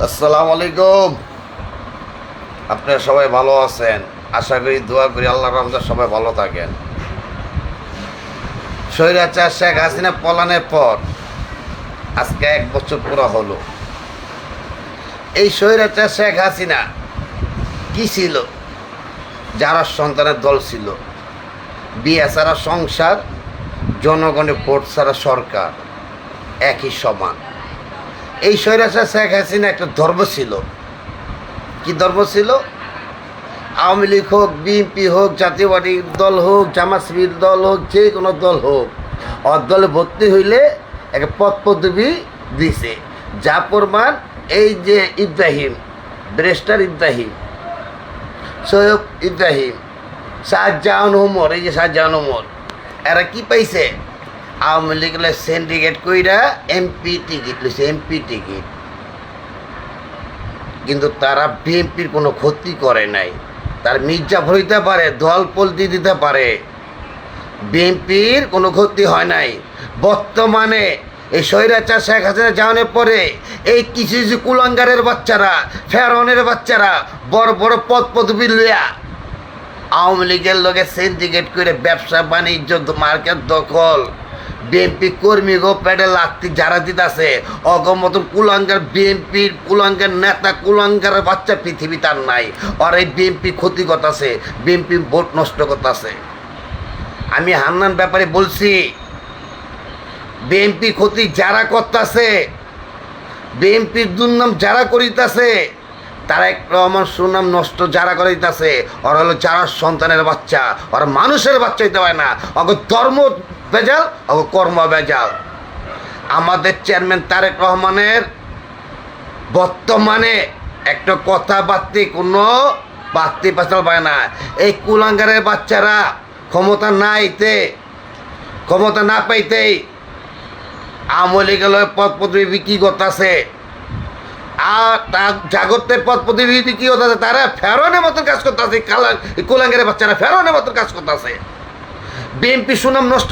আসসালামু আলাইকুম। আপনারা সবাই ভালো আছেন? আশা করি, দোয়া করি আল্লাহর রহমতে সবাই ভালো থাকেন। স্বৈরাচার শেখ হাসিনা পলানের পর আজকে 1 বছর পুরো হলো। এই স্বৈরাচার শেখ হাসিনা কি ছিল? যারা সন্তানের দল ছিল, বিয়ে ছাড়া সংসার, জনগণের ভোট ছাড়া সরকার, একই সমান। এই স্বৈরাচার শেখ হাসিনা একটা ধর্ম ছিল। কি ধর্ম ছিল? আওয়ামী লীগ হোক, বিএনপি হোক, জাতীয় পার্টির দল হোক, জামাত শিবির দল হোক, যে কোনো দল হোক, ওর দলে ভর্তি হইলে একটা পদ পদবি দিছে। যা প্রমাণ এই যে ইব্রাহিম, ব্যারিস্টার ইব্রাহিম, সৈয়দ ইব্রাহিম, শাহজাহান ওমর, এই যে শাহজাহান ওমর, এরা কি পাইছে? আওয়ামী লীগের সিন্ডিকেট কইরা এমপি টিকিট লইছে, এমপি টিকিট। কিন্তু তারা বিএনপির কোনো ক্ষতি করে নাই। তার মির্জাফর হইতে পারে, দল পল্টি দিতে পারে, বিএনপির কোনো ক্ষতি হয় নাই। বর্তমানে এই স্বৈরাচার শেখ হাসিনা যাওয়ানোর পরে এই কিছু কিছু কুলাঙ্গারের বাচ্চারা, ফেরনের বাচ্চারা বড় বড় পদ পদবি লইয়া আওয়ামী লীগের লোকে সিন্ডিকেট করে ব্যবসা বাণিজ্য, মার্কেট দখল, বিএনপি কর্মী গো পেটে লাগতে যারা দিতেছে অগমতন কুলাঙ্গার, বিএনপির কুলাঙ্গার নেতা, কুলাঙ্গারের বাচ্চা পৃথিবী তার নাই। আর এই বিএনপি ক্ষতি করতেছে, বিএনপি ভোট নষ্ট করতেছে। আমি হান্নান ব্যাপারে বলছি, বিএনপি ক্ষতি যারা করতেছে, বিএনপির দুর্নাম যারা করিতেছে, তারেক রহমান সুনাম নষ্ট যারা করিতেছে, ওরা হলো যারা সন্তানের বাচ্চা, ওরা মানুষের বাচ্চা হইতে পারে না। অগ ধর্ম বেজাল, অগ কর্ম বেজাল। আমাদের চেয়ারম্যান তারেক রহমানের বর্তমানে একটা কথাবার্তি কোনো বাড়তি পাচাল পায় না। এই কুলাঙ্গারের বাচ্চারা ক্ষমতা না পাইতেই আওয়ামী লীগের পদ পদবি বিক্রি করতেছে। আর তার জাগতের পদ পদবি বিক্রি করতেছে। তারা ফেরনের মতন কাজ করতেছে। কুলাঙ্গারের বাচ্চারা ফেরনের মতন কাজ করতেছে। বিএনপি সুনাম নষ্ট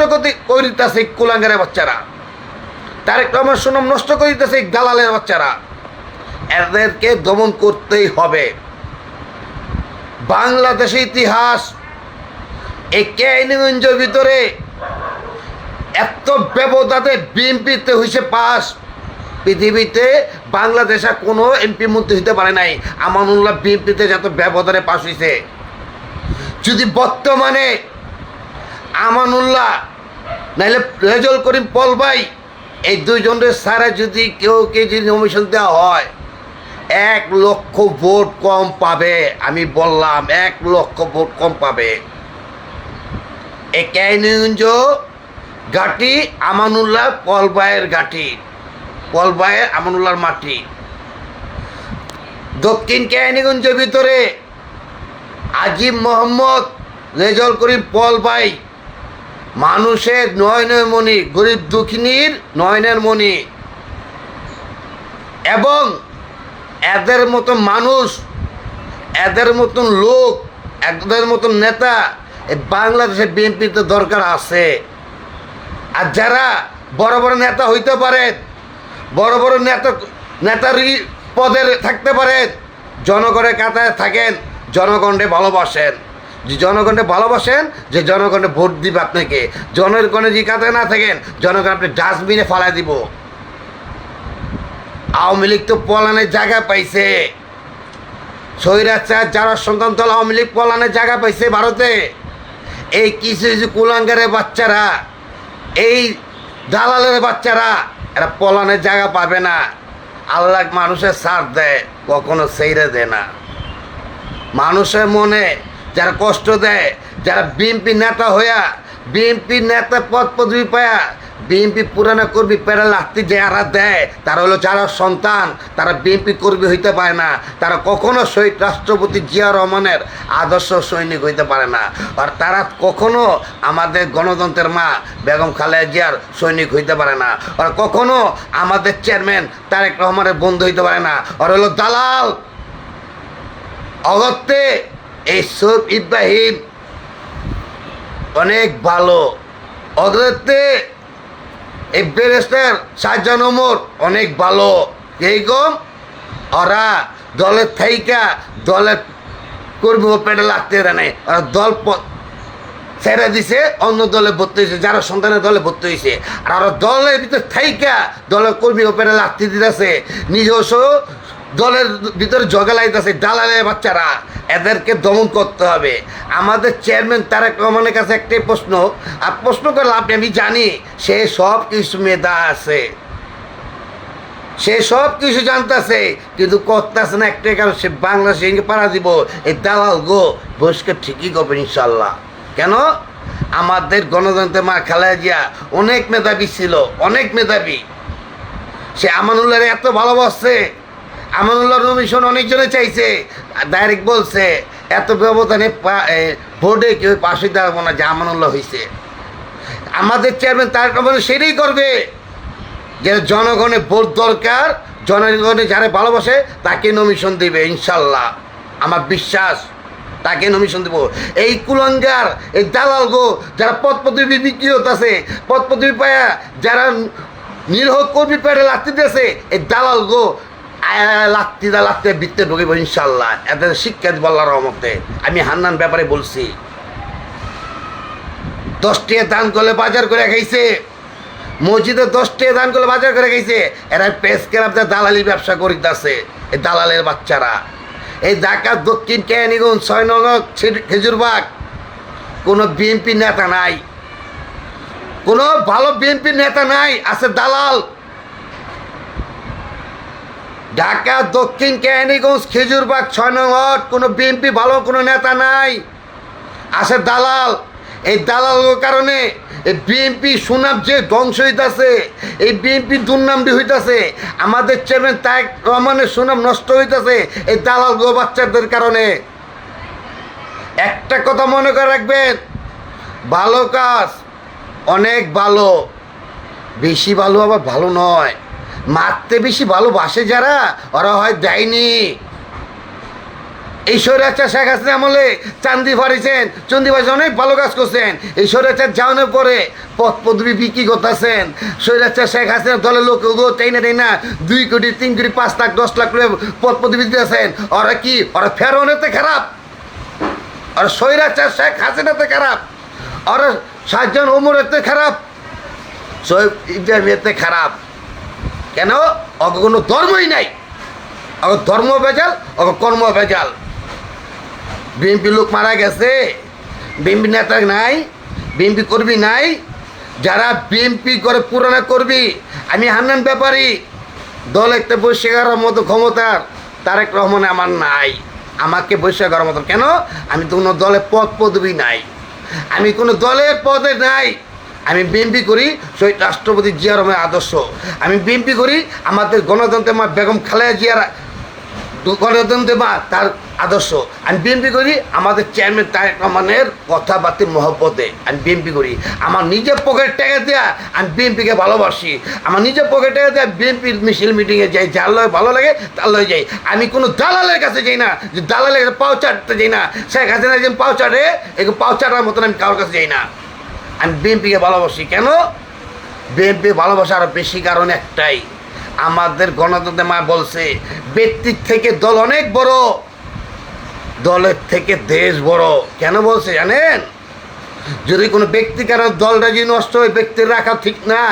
করিতেছে কুলাঙ্গারের বাচ্চারা, তারেক রহমান সুনাম নষ্ট করিতেছে দালালের বাচ্চারা। এদেরকে দমন করতেই হবে। বাংলাদেশের ইতিহাস, এই কেআইনগঞ্জের ভিতরে এত ব্যবধানে বিএনপিতে হয়েছে পাস, পৃথিবীতে বাংলাদেশে কোনো এমপি মন্ত্রী হইতে পারে নাই। আমানুল্লাহ বিএনপিতে যত ব্যবধানে পাস হয়েছে। যদি বর্তমানে আমানুল্লাহ নাইলে রেজল করিম পল ভাই, এই দুইজনের সারা যদি কেউকে যদি নমিনেশন দেওয়া হয়, 1 লক্ষ ভোট কম পাবে। আমি বললাম 1 লক্ষ ভোট কম পাবে। এই কেআইনগঞ্জ ঘাটি আমানুল্লাহ পল ভাইয়ের ঘাটি, পল ভাইয়ের আমানুল্লাহর মাটি। দক্ষিণ কেআইনগঞ্জের ভিতরে আজিম মোহাম্মদ, রেজল করিম পল ভাই মানুষের নয়নের মণি, গরিব দুঃখিনীর নয়নের মণি। এবং এদের মতন মানুষ, এদের মতন লোক, এদের মতন নেতা এই বাংলাদেশের বিএনপিতে দরকার আছে। আর যারা বড় বড় নেতা হইতে পারে, বড় বড় নেতারই পদে থাকতে পারে, জনগণের কাতায় থাকেন, জনগণকে ভালোবাসেন। যে জনগণকে ভালোবাসেন, যে জনগণে ভোট দিবে আপনাকে, জনগণের যে কাতায় না থাকেন, জনগণ আপনি ডাস্টবিনে ফালাই দিব। আওয়ামী লীগ তো পলানের জায়গা পাইছে। স্বৈরাচার যারা সন্তান দল আওয়ামী লীগ পলানের জায়গা পাইছে ভারতে। এই কিছু কিছু কুলাঙ্গারের বাচ্চারা, এই দালালের বাচ্চারা, এরা পলানের জায়গা পাবে না। আল্লাহ মানুষের সাথ দেয়, কখনো সেইরে দেয় না। মানুষের মনে যারা কষ্ট দেয়, যারা বিএনপি নেতা হইয়া, বিএনপি নেতা পদ পদবি পায়া বিএনপি পুরানা কর্মী পেড়া লাত্তি যারা দেয়, তারা হলো যারা সন্তান, তারা বিএনপি কর্মী হইতে পারে না। তারা কখনো শহীদ রাষ্ট্রপতি জিয়া রহমানের আদর্শ সৈনিক হইতে পারে না। আর তারা কখনো আমাদের গণতন্ত্রের মা বেগম খালেদা জিয়ার সৈনিক হইতে পারে না। আর কখনো আমাদের চেয়ারম্যান তারেক রহমানের বন্ধু হইতে পারে না। আর হলো দালাল অগত্যে। এই সৈয়দ ইব্রাহিম অনেক ভালো, অগত্যে এই ব্যারিস্টার শাহজাহান ওমর অনেক ভালো। এইরকম ওরা দলের থাইকা দলের কর্মী ও পেটে লাগতে দেয় নাই, ওরা দল ছেড়ে দিছে, অন্য দলে ভর্তি হয়েছে, যারা সন্তানের দলে ভর্তি হয়েছে। আর ওরা দলের ভিতরে থাইকা দলের কর্মী ও পেটে লাগতে দিতেছে, নিজস্ব দলের ভিতরে জগালাইতেছে দালালের বাচ্চারা। এদেরকে দমন করতে হবে। আমাদের চেয়ারম্যান তারেক রহমানের কাছে একটাই প্রশ্ন, আর প্রশ্ন করলে আমি জানি সে সব কিছু মেধা আছে, সে সব কিছু জানতেছে, কিন্তু করতেছে না একটাই কারণ, সে বাংলাদেশে পাড়া দিব। এই দালাল গো বহিষ্কার ঠিকই করবে ইনশাল্লাহ। কেন? আমাদের গণতন্ত্রের মা খালেদা জিয়া অনেক মেধাবী ছিল, অনেক মেধাবী। সে আমানুল্লাহর এত ভালোবাসছে, আমানুল্লাহর নমিশন অনেকজনে চাইছে, ডাইরেক্ট বলছে এত ব্যবধানে ভোটে কেউ পাশে দাঁড়াবো না, যে আমানুল্লাহ হয়েছে। আমাদের চেয়ারম্যান তারেক রহমান সেটাই করবে, যে জনগণের ভোট দরকার, জনগণে যারা ভালোবাসে তাকে নমিশন দিবে ইনশাল্লাহ। আমার বিশ্বাস তাকে নমিশন দেব। এই কুলাঙ্গার, এই দালাল গো, যারা পদ পদবি বিক্রি হতেছে, পদ পদবি পায়া যারা নিরহ কর্মী পেটে লাগতে দিয়েছে, এই দালাল গো লাগতে বৃত্তে ঢুকিব ইনশাল্লাহ। এদের শিক্ষা দিব আল্লাহর রহমতে। আমি হান্নান ব্যাপারে বলছি, 10 টাকা দান করলে বাজার করে খাইছে, মসজিদে 10 টাকা দান করলে বাজার করে খাইছে। এরা পেস ক্লাবদের দালালি ব্যবসা করিতেছে, এই দালালের বাচ্চারা। এই ঢাকা দক্ষিণ কেরানীগঞ্জ 6 নং খেজুরবাগ কোনো বিএনপি নেতা নাই, কোনো ভালো বিএনপি নেতা নাই, আছে দালাল। ঢাকা দক্ষিণ কেরানীগঞ্জ খেজুরবাগ 6 নং ওয়ার্ড কোনো বিএনপি ভালো কোনো নেতা নাই, আছে দালাল। এই দালালের কারণে এই বিএনপি সুনাম যে ধ্বংস হইতেছে, এই বিএনপি দুর্নামটি হইতেছে, আমাদের চেয়ারম্যান তারেক রহমানের সুনাম নষ্ট হইতেছে এই দালাল গো বাচ্চাদের কারণে। একটা কথা মনে করে রাখবেন, ভালো কাজ অনেক ভালো, বেশি ভালো আবার ভালো নয়। মারতে বেশি ভালোবাসে যারা, ওরা হয় দেয়নি। এই স্বৈরাচার শেখ হাসিনা আমলে চান্দি ফাড়িছেন, চন্দি ফাড়িছেন, অনেক ভালো কাজ করছেন। এই স্বৈরাচার যাওয়ানোর পরে পদ পদবি বিক্রি করতেছেন। স্বৈরাচার শেখ হাসিনা দলের লোক তাই না 2 কোটি 3 কোটি 5 লাখ 10 লাখ করে পদ পদবি দিতেছেন। ওরা কি, ওরা ফেরোনেতে খারাপ, ওরা স্বৈরাচার শেখ হাসিনাতে খারাপ, ওরা শাহজাহান ওমরেতে খারাপ, শোয়েব ইব্রাহিমেতে খারাপ। কেন? অগ কোনো ধর্মই নাই, অগ ধর্ম ভেজাল, অগ কর্ম ভেজাল। বিএনপি লোক মারা গেছে, বিএনপি নেতা নাই, বিএনপি কর্মী নাই। যারা বিএনপি করে পুরানা করবি, আমি হান্নান ব্যাপারী, দল একটা বৈশ্বিক করার মতো ক্ষমতার তারেক রহমানে আমার নাই। আমাকে বৈশ্বিক করার মতো কেন? আমি তো কোনো দলের পদ পদবি নাই, আমি কোনো দলের পদে নাই। আমি বিএনপি করি শহীদ রাষ্ট্রপতি জিয়া রহমানের আদর্শ, আমি বিএনপি করি আমাদের গণতন্ত্রের মা বেগম খালেদা জিয়ার গণতন্ত্রের মা তার আদর্শ, আমি বিএনপি করি আমাদের চেয়ারম্যান তারেক রহমানের কথাবার্তা মহব্বতে আমি বিএনপি করি। আমার নিজের পকেট টাকা দেওয়া আমি বিএনপিকে ভালোবাসি, আমার নিজের পকেট টাকা দেওয়া বিএনপির মিছিল মিটিংয়ে যাই, যার লয় ভালো লাগে তার লয় যাই। আমি কোনো দালালের কাছে যাই না, যে দালালের কাছে পাও চাটতে যাই না। শেখ হাসিনা যে পাও চাটে, এই পাও চাটার মতন আমি কারোর কাছে যাই না। আমি বিএনপিকে ভালোবাসি। কেন বিএনপি ভালোবাসা আরও বেশি? কারণ একটাই, আমাদের গণতন্ত্রের মা বলছে ব্যক্তির থেকে দল অনেক বড়, দলের থেকে দেশ বড়। কেন বলছে জানেন? যদি কোনো ব্যক্তি কারণে দলটা যদি নষ্ট হয়, ব্যক্তির রাখা ঠিক না।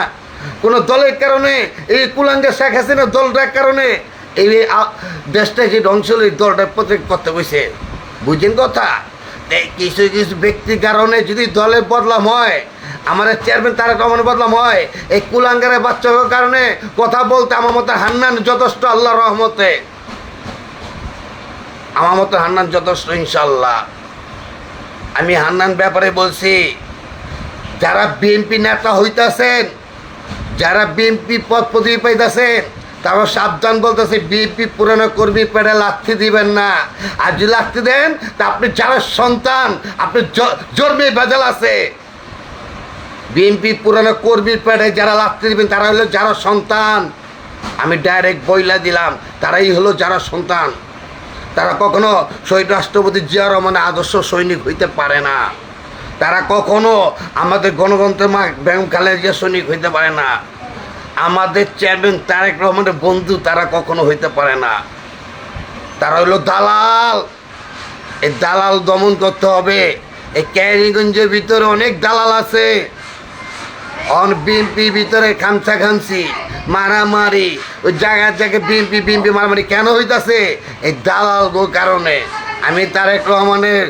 কোনো দলের কারণে, এই কুলাঙ্গা শেখ হাসিনা দলটার কারণে এই দেশটা যে ধ্বংস হল, এই দলটা প্রত্যেক করতে বসে। বুঝছেন কথা? কিছু কিছু ব্যক্তির কারণে যদি দলের বদলাম হয়, আমাদের চেয়ারম্যান তারেক রহমানের বদলাম হয়, এই কুলাঙ্গারের বাচ্চার কারণে কথা বলতে আমার মতো হান্নান যথেষ্ট, আল্লাহর রহমতে আমার মতো হান্নান যথেষ্ট ইনশাল্লাহ। আমি হান্নান ব্যাপারে বলছি, যারা বিএনপি নেতা হইতেছেন, যারা বিএনপি পদ পদবি পাইতেছেন, তারা সাবধান বলতেছে বিএনপি পুরানো কর্মী পেটে লাথি দিবেন না। আর যদি লাথি দেন তা আপনি যারা সন্তান, আপনি জন্মে ভেজাল আছে। বিএনপি পুরানো কর্মীর পেটে যারা লাথি দিবেন তারা হলো যারা সন্তান। আমি ডাইরেক্ট বইলা দিলাম, তারাই হলো যারা সন্তান। তারা কখনো শহীদ রাষ্ট্রপতি জিয়া রহমানের আদর্শ সৈনিক হইতে পারে না। তারা কখনো আমাদের গণতন্ত্রের মা বেগম খালেদা জিয়া সৈনিক হইতে পারে না। আমাদের চেয়ারম্যান তারেক রহমানের বন্ধু তারা কখনো হইতে পারে না। তারা হলো দালাল। এই দালাল দমন করতে হবে। এই ক্যারিগঞ্জের ভিতরে অনেক দালাল আছে। বিএনপির ভিতরে খামসা খামসি মারামারি, ওই জায়গায় জায়গায় বিএনপি মারামারি কেন হইতাছে? এই দালাল কারণে। আমি তারেক রহমানের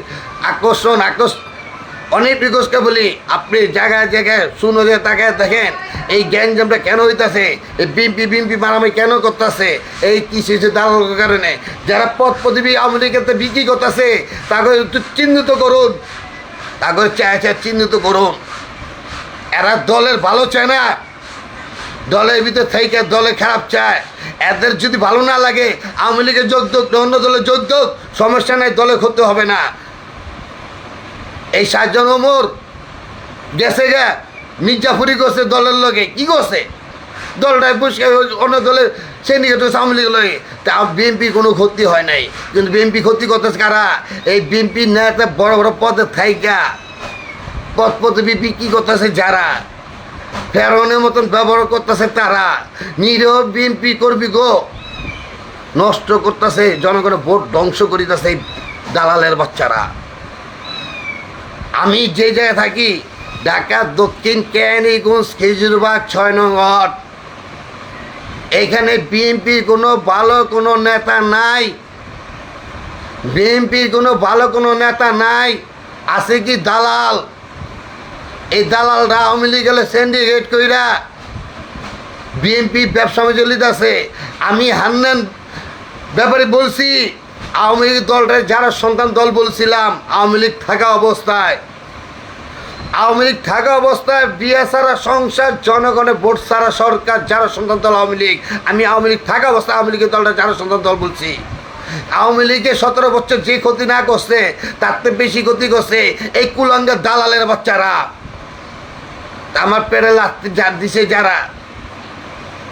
অনেক রিকোয়েস্টকে বলি, আপনি জায়গায় জায়গায় শুনো যে তাকায় দেখেন এই গ্যাঞ্জামটা কেন হইতাছে, এই বিএনপি মারামারি কেন করতেছে? এই কিছু দালালের কারণে। যারা পদ পদবি আওয়ামী লীগের বিক্রি করতেছে তাকে একটু চিহ্নিত করুন, তাকে চিহ্নিত করুন। এরা দলের ভালো চায় না, দলের ভিতরে থেকে দলে খারাপ চায়। এদের যদি ভালো না লাগে আওয়ামী লীগের যোগ দোক, অন্য দলের যোগ দোক, সমস্যা নাই, দলে ক্ষতি হবে না। এই 7 জন ওমর গেছে গা মির্জাফুরি করছে দলের লগে, কি করছে? দলটায় পুরস্কার অন্য দলের সিন্ডিকেট আওয়ামী লীগ লগে, তা বিএনপি কোনো ক্ষতি হয় নাই। কিন্তু বিএনপি ক্ষতি করতেছে কারা? এই বিএনপি নেতা বড় বড় পদে থাইকা পদ পদবি বিক্রি করতেছে যারা, ফেরাউনের মতন ব্যবহার করতেছে তারা। নিরীহ বিএনপি করবি গো নষ্ট করতেছে, জনগণের ভোট ধ্বংস করিতেছে এই দালালের বাচ্চারা। আমি যে জায়গায় থাকি ঢাকা দক্ষিণ কেরানীগঞ্জ খেজুরবাগ 6 নং ওয়ার্ড, এখানে বিএনপির কোনো ভালো কোনো নেতা নাই। বিএনপির কোনো ভালো কোনো নেতা নাই, আছে কি দালাল। এই দালালরা আওয়ামী লীগ গেলে সিন্ডিকেট কইরা বিএনপি ব্যবসা চলিত আছে। আমি হান্নান ব্যাপারে বলছি, আওয়ামী লীগ দলটা যারা সন্তান দল বলছিলাম, আওয়ামী লীগ থাকা অবস্থায় বিয়ে ছাড়া সংসার, জনগণের ভোট ছাড়া সরকার, যারা সন্তান দল আওয়ামী লীগ। আমি আওয়ামী লীগ থাকা অবস্থায় আওয়ামী লীগের দলটা যারা সন্তান দল বলছি। আওয়ামী লীগে 17 বছর যে ক্ষতি না করছে তার থেকে বেশি ক্ষতি করছে এই কুলাঙ্গের দালালের বাচ্চারা। আমার পেরে লাগতে দিছে যারা,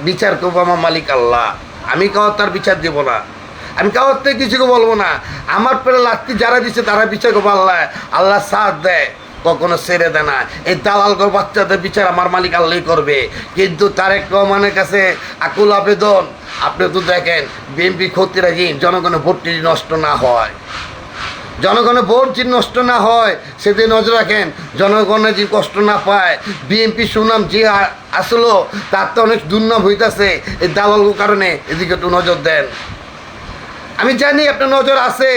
বিচার করবো আমার মালিক আল্লাহ। আমি কাউর তার বিচার দেব না, আমি কাউর থেকে কিছু বলবো না। আমার পেরে লাগতে যারা দিছে তারা বিচার করবো আল্লাহ। আল্লাহ সাথ দেয়, কখনো ছেড়ে দেয় না। এই দালাল বাচ্চাদের বিচার আমার মালিক আল্লাহই করবে। কিন্তু তারেক রহমানের কাছে আকুল আবেদন, আপনি তো দেখেন বিএনপি ক্ষতিরা জনগণের ভোটটি নষ্ট না হয়, জনগণের ভোট যদি নষ্ট না হয় সেদিন নজর রাখেন, জনগণের যে কষ্ট না পায়। বিএনপি সুনাম যে আসলো তার তো অনেক দুর্নাম হইতেছে এই দালালের কারণে। এদিকে একটু নজর দেন। আমি জানি আপনার নজর আছে,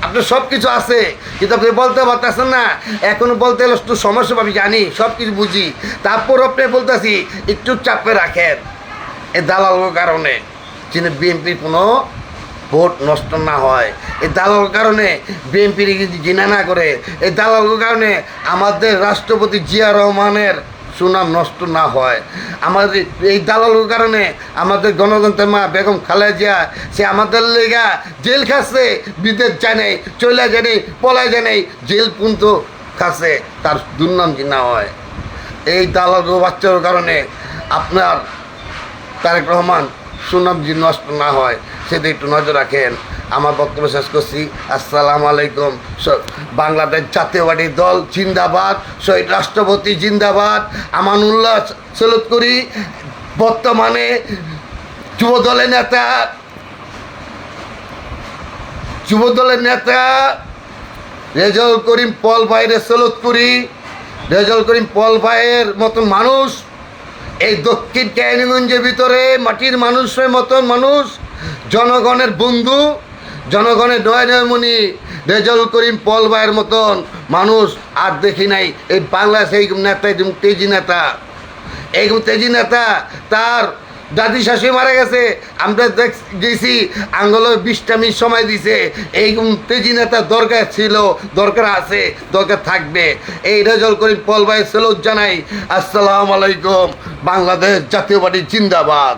আপনার সব কিছু আছে, কিন্তু আপনি বলতে পারতেছেন না। এখনো বলতে হলে একটু সমস্যা, আমি জানি, সব কিছু বুঝি, তারপর আপনি বলতেছি একটু চাপে রাখেন এই দালালের কারণে, যিনি বিএনপির কোনো ভোট নষ্ট না হয়। এই দালালের কারণে বিএনপির ঘৃণা না করে, এই দালালের কারণে আমাদের রাষ্ট্রপতি জিয়া রহমানের সুনাম নষ্ট না হয়। আমাদের এই দালালের কারণে আমাদের গণতন্ত্রের মা বেগম খালেদা জিয়া, সে আমাদের লেগা জেল খাচ্ছে, বিদেশ যায় নাই, চলে যায় নাই, পলায় যায় নাই, জেল পর্যন্ত খাচ্ছে, তার দুর্নাম জি না হয়। এই দালাল বাচ্চার কারণে আপনার তারেক রহমান সুনাম জি নষ্ট না হয়, সেটা একটু নজর রাখেন। আমার বক্তব্য শেষ করছি। আসসালামু আলাইকুম। বাংলাদেশ জাতীয়বাদী দল জিন্দাবাদ, শহীদ রাষ্ট্রপতি জিন্দাবাদ। আমানুল্লাহ সেলুট করি। বর্তমানে যুবদলের নেতা রেজাউল করিম পল ভাইয়ের সেলুট করি। রেজাউল করিম পল ভাইয়ের মতন মানুষ এই দক্ষিণ কেরানীগঞ্জের ভিতরে মাটির মানুষের মতন মানুষ, জনগণের বন্ধু, জনগণের নয়নমণি রেজাউল করিম পল ভাইয়ের মতন মানুষ আর দেখি নাই এই বাংলাদেশে। এই নেতা একদম তেজি নেতা, তার দাদি শাশুড়ি মারা গেছে, আমরা গেছি, আঙ্গলে 20টা মিনিট সময় দিছে। এই তেজি নেতা দরকার ছিল, দরকার আছে, দরকার থাকবে। এই রেজাউল করিম পল ভাই সেলুট জানাই। আসসালামু আলাইকুম। বাংলাদেশ জাতীয়বাদী জিন্দাবাদ।